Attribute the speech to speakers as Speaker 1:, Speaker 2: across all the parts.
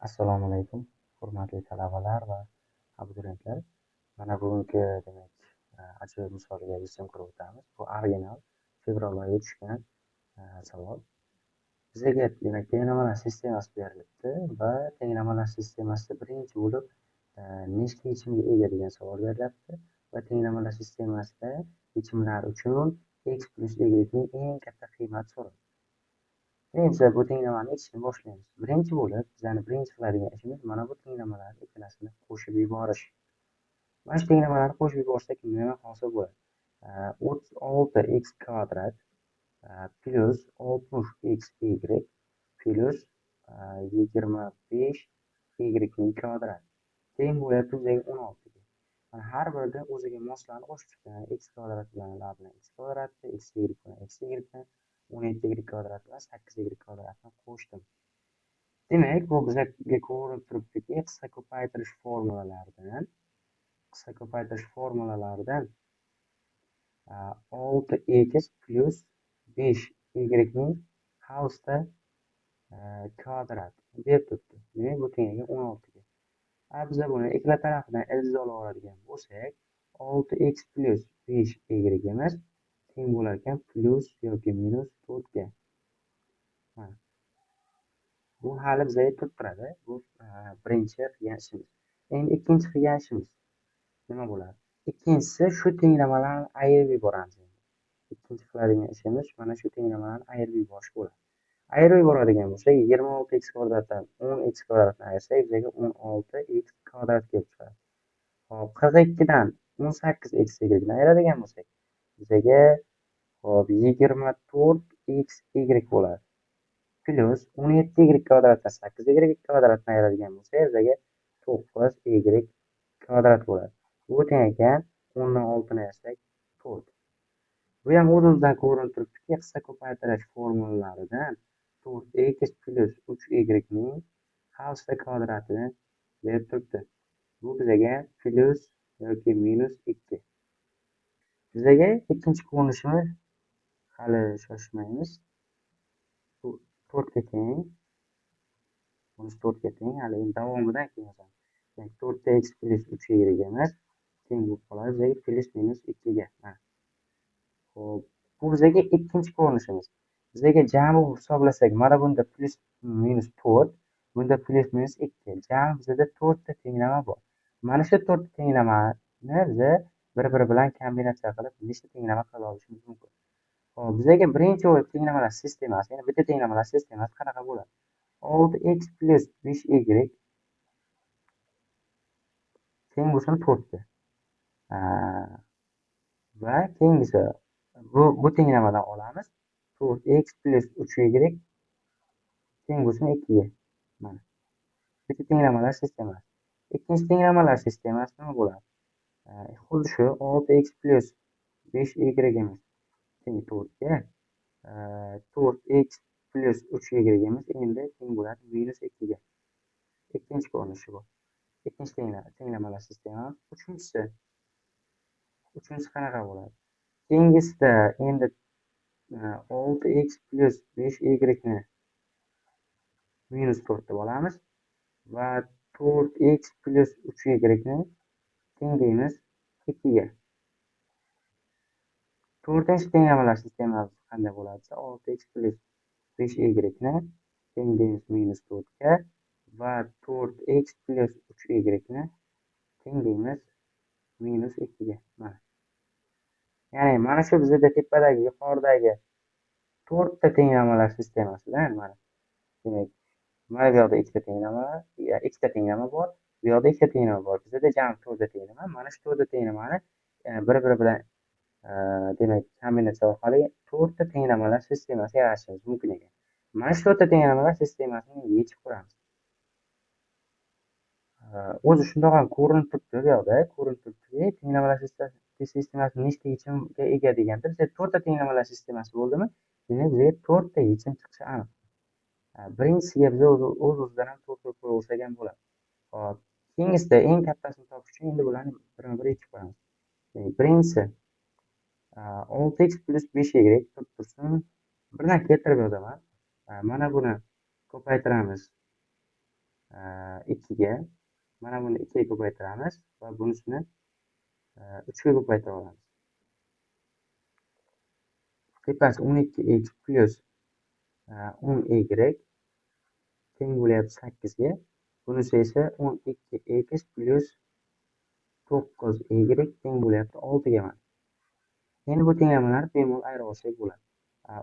Speaker 1: Assalomu alaykum, hurmatli talabalar va abituriyentlar. Mana bugungi ajoyib misolga yechim qilib o'tamiz. Bu original fevral oyida tushgan savol. Bizga tenglamalar sistemasi berilibdi va tenglamalar sistemasida birinchi bo'lib nechta yechimga ega degan savol berilyapti va tenglamalar sistemasida yechimlar uchun x plus yning eng katta qiymati so'raladi. Birinchi bu tenglamani yechishni boshlaymiz. Birinchi bo'lib bizlarni birinchi qiladigan ishimiz mana bu tenglamalarni ikkalasini qo'shib yuborish. Mana shu tenglamalarni qo'shib yuborsak nima hosil bo'ladi? 36x kvadrat plus 60xy plus 25 yning kvadrati teng bo'lyapti bizga 16 ga. Mana har biriga o'ziga moslarni qo'shib chiqdim. X kvadrat bilan a bilan x kvadratni, xy bilan xy ni 17y kvadrat bilan 8y kvadratni qo'shdim. Demak, bu bizga ko'rinib turibdiki, qisqa ko'paytirish formulalaridan 6x plus 5y ning housda kvadrat berib turibdi. Demak, bu tengiga 16 ga. Biza buni ikkala tarafidan ildiz oladigan bo'lsak, 6x plus 5y imiz teng bo'lar ekan plus yoki minus 4 ga. Bu hali bizga turib turadi. Bu birinchi qilgan ishimiz. Endi ikkinchi qilgan ishimiz nima bo'ladi? Ikkinchisi shu tenglamalarni ayirib yuboramiz. Ikkinchi qiladigan ishimiz mana shu tenglamalarni ayirib yuborish bo'ladi. Ayirib yuboradigan bo'lsak, 26x kvadratdan 10x kvadratni ayirsak, bizga 16x kvadrat kelib chiqadi. Hop, 42 dan 18x ni ayiradigan bo'lsak, bizga hop 24xy bo'ladi. Plus 17y kvadratdan 8y kvadratni ayiradigan bo'lsak, bizga 9y kvadrat bo'ladi. Bu teng ekan 10 dan 6 ni ayirsak 4. Bu ham o'z-o'zidan ko'rinib turibdiki, qisqa ko'paytirish formulalaridan 4x plus 3y ning housda kvadratini berib turibdi. Bu bizga plus yoki minus 2. Bizga ikkinchi ko'rinishimiz hali shoshmaymiz. 4 ga teng. Buni 4 ga teng. Hali davomidan keyin yozamiz. 4x plus 3y emas, teng bo'lib qoladi bizga plus minus 2 ga. Xo'p, bu bizga ikkinchi ko'rinishimiz. Bizga jami hisoblasak, mana bunda plus minus 4, bunda plus minus 2. Jami bizda 4 ta tenglama bor. Mana shu 4 ta tenglamani biz bir-biri bilan kombinatsiya qilib nechta tenglama qila olishimiz mumkin. Xo'p, bizga birinchi bo'lib tenglamalar sistemasi, ya'ni bitta tenglamalar sistemasi qanaqa bo'ladi? 6x plus 5y teng bo'lsin 4 ga. Va keyingisi bu tenglamadan olamiz. 4x plus 3y teng bo'lsin 2 ga. Mana. Bitta tenglamalar sistemasi. Ikkinchi tenglamalar sistemasi nima bo'ladi? Xuddi shu 6x plus 5y imiz teng 4 ga. 4x plus 3y imiz endi teng bo'ladi minus 2 ga. Ikkinchi ko'rinishi bu. Ikkinchi tenglamalar sistemasi. Uchinchisi qanaqa bo'ladi? Keyingisida endi 6x plus 5y ni minus 4 deb olamiz va 4x plus 3y ni teng deymiz 2 ga. To'rtinchi tenglamalar sistemasi qanday bo'ladi? 6x plus 5y ni teng deymiz minus 4 ga va 4x plus 3y ni teng deymiz minus 2 ga. Mana. Ya'ni mana shu bizda tepadagi yuqoridagi 4 ta tenglamalar sistemasidan mana. Demak, mana bu yoqda ikkita tenglama bor. Bu yoqda ikkita tenglama bor. Bizda jami 4 ta tenglama. Mana shu 4 ta tenglamani bir-biri bilan demak, kombinatsiya orqali 4 ta tenglamalar sistemasi yaratishimiz mumkin ekan. Mana shu 4 ta tenglamalar sistemasini yechib ko'ramiz. O'zi shundoq ham ko'rinib turibdi bu yoqda. Ko'rinib turibdiki, tenglamalar sistemasi nechta yechimga ega deganda, bizda 4 ta tenglamalar sistemasi bo'ldimi? Demak, bizga 4 ta yechim chiqishi aniq. Birinchisiga biz o'z-o'zidan ham 4 qo'yib qo'ysak ham bo'ladi. Hop, keyingisida eng kattasini topish uchun endi bularni birma-bir yechib ko'ramiz. Birinchisi 6x plus 5y turib tursin. Birdan keltirib yozaman. Mana buni ko'paytiramiz. 2 ga, mana buni 2 ga ko'paytiramiz va bunisini 3 ga ko'paytirib olamiz. Tepasi 12x plus 10y teng bo'lyapti 8 ga. Bunisi esa 12x plus 9y teng bo'lyapti 6 ga. Endi bu tenglarni bemalol ayirib olsak bo'ladi.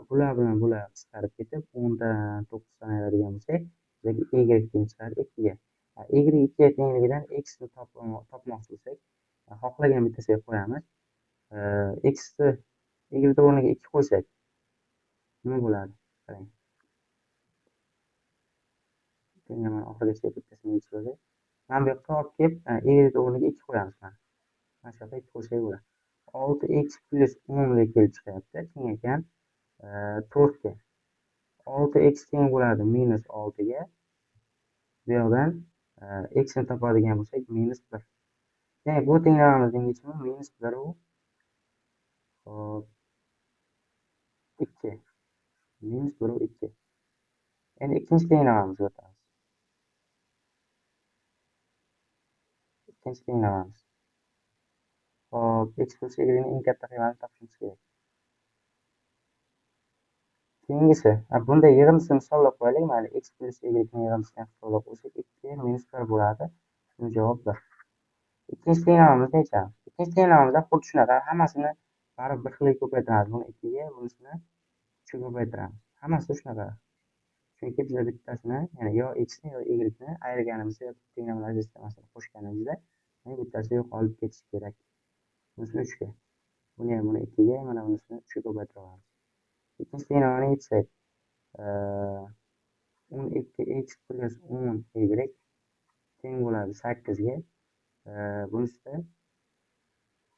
Speaker 1: Bular bilan bular qisqarib ketib 10 dan 9 dan ayiradigan bo'lsak, bizga y teng chiqadi 2 ga. Y 2 ga tengligidan x ni topmoqchi bo'lsak, xohlagan bittasiga qo'yamiz. X ni y o'rniga 2 qo'ysak nima bo'ladi? Qarang. Tenga mana oxirigacha bittasini yechib olsak, mana bu yoqqa olib kelib y o'rniga 2 qo'yamiz mana. Mana shu yoqqa 2 qo'ysak bo'ladi. 6x plus 10 ga kelib chiqyapti. Teng ekan 4 ga. 6x teng bo'ladi minus 6 ga. Bu yoqdan x ni topadigan bo'lsak minus 1. Demak, bu tenglamamizning yechimi minus 1 u 2. Minus 1 u 2. Endi ikkinchi tenglamamizni o'tamiz. Ikkinchi tenglamamiz. Hop, x plus y ning eng katta qiymatini topishimiz kerak. Keyingisi, bunday yig'indisini hisoblab qo'yaylik. Mayli, x plus y ning yig'indisini hisoblab qo'ysak 2 minus 1 bo'ladi. Shuni javob 1. Ikkinchi tenglamamiz necha? Ikkinchi tenglamamizda xuddi shunaqa, hammasini baribir bir xilga ko'paytiramiz. Buni 2 ga, bunisini 3 ga ko'paytiramiz. Hammasi shunaqa. Chunki biz bittasini, ya'ni yo x ni yo y ni ayirganimizda yoki tenglamalar sistemasini qo'shganimizda, bittasi yo'qolib ketishi kerak. Bunisini 3 ga. Buni ham buni 2 ga, mana bunisini 3 ga ko'paytirib olamiz. Ikkinchi tenglamani yechsak, 12x plus 10y teng bo'ladi 8 ga. Bunisida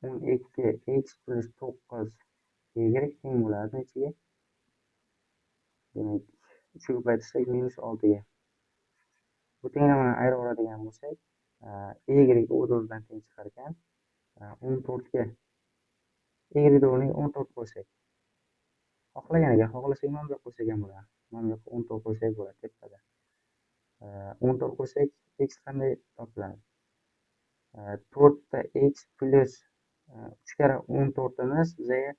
Speaker 1: 12x plus 9y teng bo'ladi nechiga? Demak, 3 ga ko'paytirsak minus 6 ga. Bu tenglamani ayirib oladigan bo'lsak, y o'z-o'zidan teng chiqar ekan. 14 ga. Y o'rniga 14 qo'ysak. Xohlaganiga, xohlasak mana bu yoqqa qo'ysak ham bo'ladi. Mana bu yoqqa 14 qo'ysak bo'ladi tepada. 14 qo'ysak x qanday topiladi? 4 ta x plus 3 kara 14imiz bizga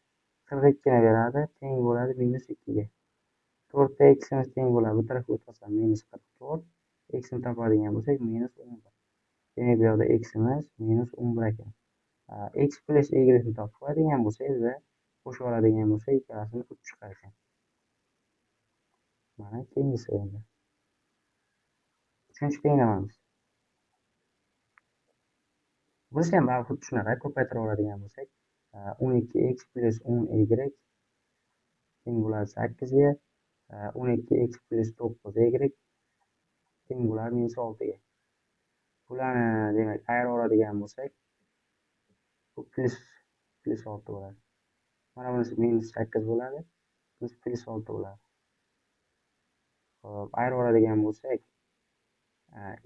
Speaker 1: 42 ni beradi. Teng bo'ladi minus 2 ga. 4 ta x'imiz teng bo'ladi. Bu tarafga o'tkazsam minus 44. X ni topadigan bo'lsak minus 11. Demak, bu yoqda x'imiz minus 11 ekan. X plus y ni topib qo'yadigan bo'lsak, biza qo'shib oladigan bo'lsak, ikkalasini 3 chiqar ekan. Mana keyingisi endi. Uchinchi tenglamamiz. Bunisi ham baribir xuddi shunaqa ko'paytirib oladigan bo'lsak, 12x plus 10y teng bo'ladi 8 ga. 12x plus 9y teng bo'ladi minus 6 ga. Bularni demak ayirib oladigan bo'lsak, bu plus 6 bo'ladi. Mana bunisi minus 8 bo'ladi. Bunisi plus 6 bo'ladi. Hop, ayirib oladigan bo'lsak,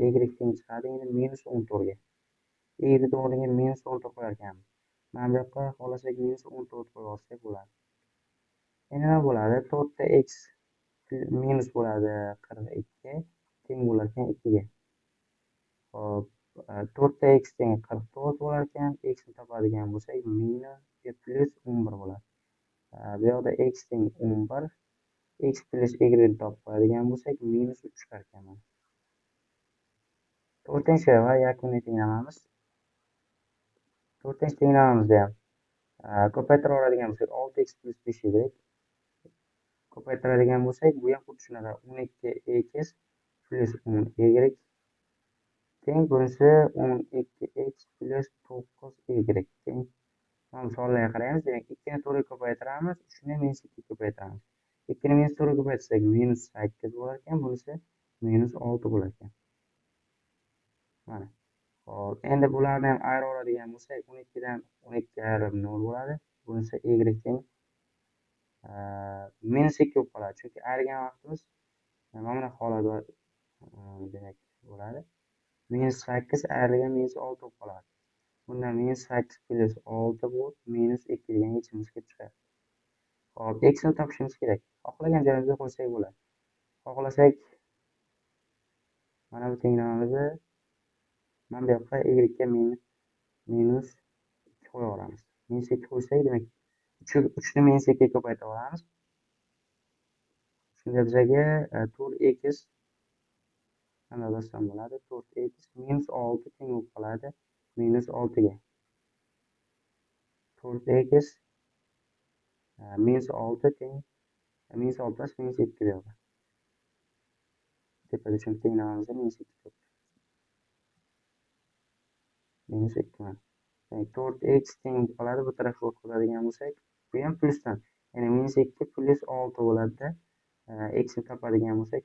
Speaker 1: y teng chiqadi endi minus 14 ga. Y o'rniga minus 14 qo'yar ekanmiz. Mana bu yoqqa xohlasak minus 14 qo'yib olsak bo'ladi. Endi nima bo'ladi? 4 ta x minus bo'ladi 42 teng bo'lar ekan 2 ga. Hop, 4 ta x teng 44 bo'lar ekan. X ni topadigan bo'lsak minus plus 11 bo'ladi. Bu yoqda x teng 11, x plus y ni topib qo'yadigan bo'lsak minus 3 chiqar ekan mana. To'rtinchi va yakuniy tenglamamiz. To'rtinchi tenglamamizda ham ko'paytirib oladigan bo'lsak 6x plus 5y ko'paytiradigan bo'lsak, bu ham xuddi shunaqa 12x plus 10y teng, bunisi 12x plus 9y teng. Mana misollarga qaraymiz. Demak, 2 ni 4 ga ko'paytiramiz, 3 ni minus 2 ga ko'paytiramiz. 2 ni minus 4 ga ko'paytirsak minus 8 bo'lar ekan, bunisi minus 6 bo'lar ekan. Mana. Hop, endi bularni ham ayirib oladigan bo'lsak, 12 dan 12 ayirib 0 bo'ladi. Bunisi y teng minus 2 bo'lib qoladi. Chunki ayirgan vaqtimiz mana bunaqa holat demak bo'ladi. Minus 8 ayrilgan minus 6 bo'lib qoladi. Bundan minus 8 plus 6 bu minus 2 degan yechimimiz kelib chiqadi. Hop, x ni topishimiz kerak. Xohlagan joyimizga qo'ysak bo'ladi. Xohlasak Mana bu tenglamamizni mana bu yoqqa y ga minus 2 qo'ya olamiz. Minus 2 qo'ysak, demak 3 ni minus 2 ga ko'paytira olamiz. Shunda bizaga 4x qanday yozsam bo'ladi? 4x minus 6 teng bo'lib qoladi minus 6 ga. 4x minus 6 teng minus 6 emas minus 2 deyapti. Tepada shuni tenglamamizni minus 2 turibdi. Minus 2 mana. Demak 4x teng bo'lib qoladi. Bu tarafga o'tkazadigan bo'lsak, bu ham plusdan. Ya'ni minus 2 plus 6 bo'ladida. X ni topadigan bo'lsak,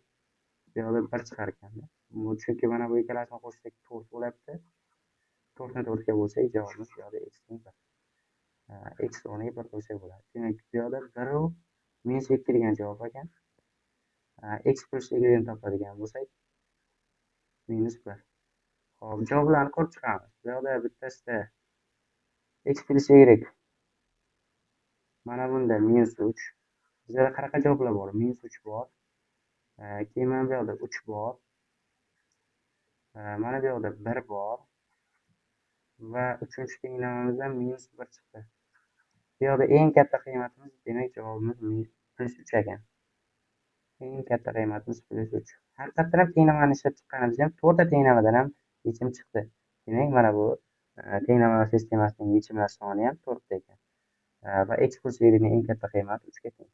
Speaker 1: bu yoqda 1 chiqar ekanda. Chunki mana bu ikkalasini qo'shsak 4 bo'lyapti. 4 ni 4 ga bo'lsak, javobimiz bu yoqda x teng 1. X o'rniga 1 qo'ysak bo'ladi. Demak, bu yoqda 1 u minus 2 degan javob ekan. X plus y ni topadigan bo'lsak, minus 1. Xo'p, javoblarni ko'rib chiqamiz. Bu yoqda bittasida x plus y mana bunda minus 3. Bizda qanaqa javoblar bor? Minus 3 bor. Keyin mana bu yoqda 3 bor. Mana bu yoqda 1 bor. Va 3-chi tenglamamizdan minus 1 chiqdi. Bu yoqda eng katta qiymatimiz, demak javobimiz plus 3 ekan. Eng katta qiymatimiz plus 3. Haqiqatdan ham tenglamani ishlab chiqqanimizda ham to'rtta tenglamadan ham yechim chiqdi. Demak, mana bu tenglamalar sistemasining yechimlar soni ham 4 ta ekan. Va x plus y ning eng katta qiymati 3 ga teng.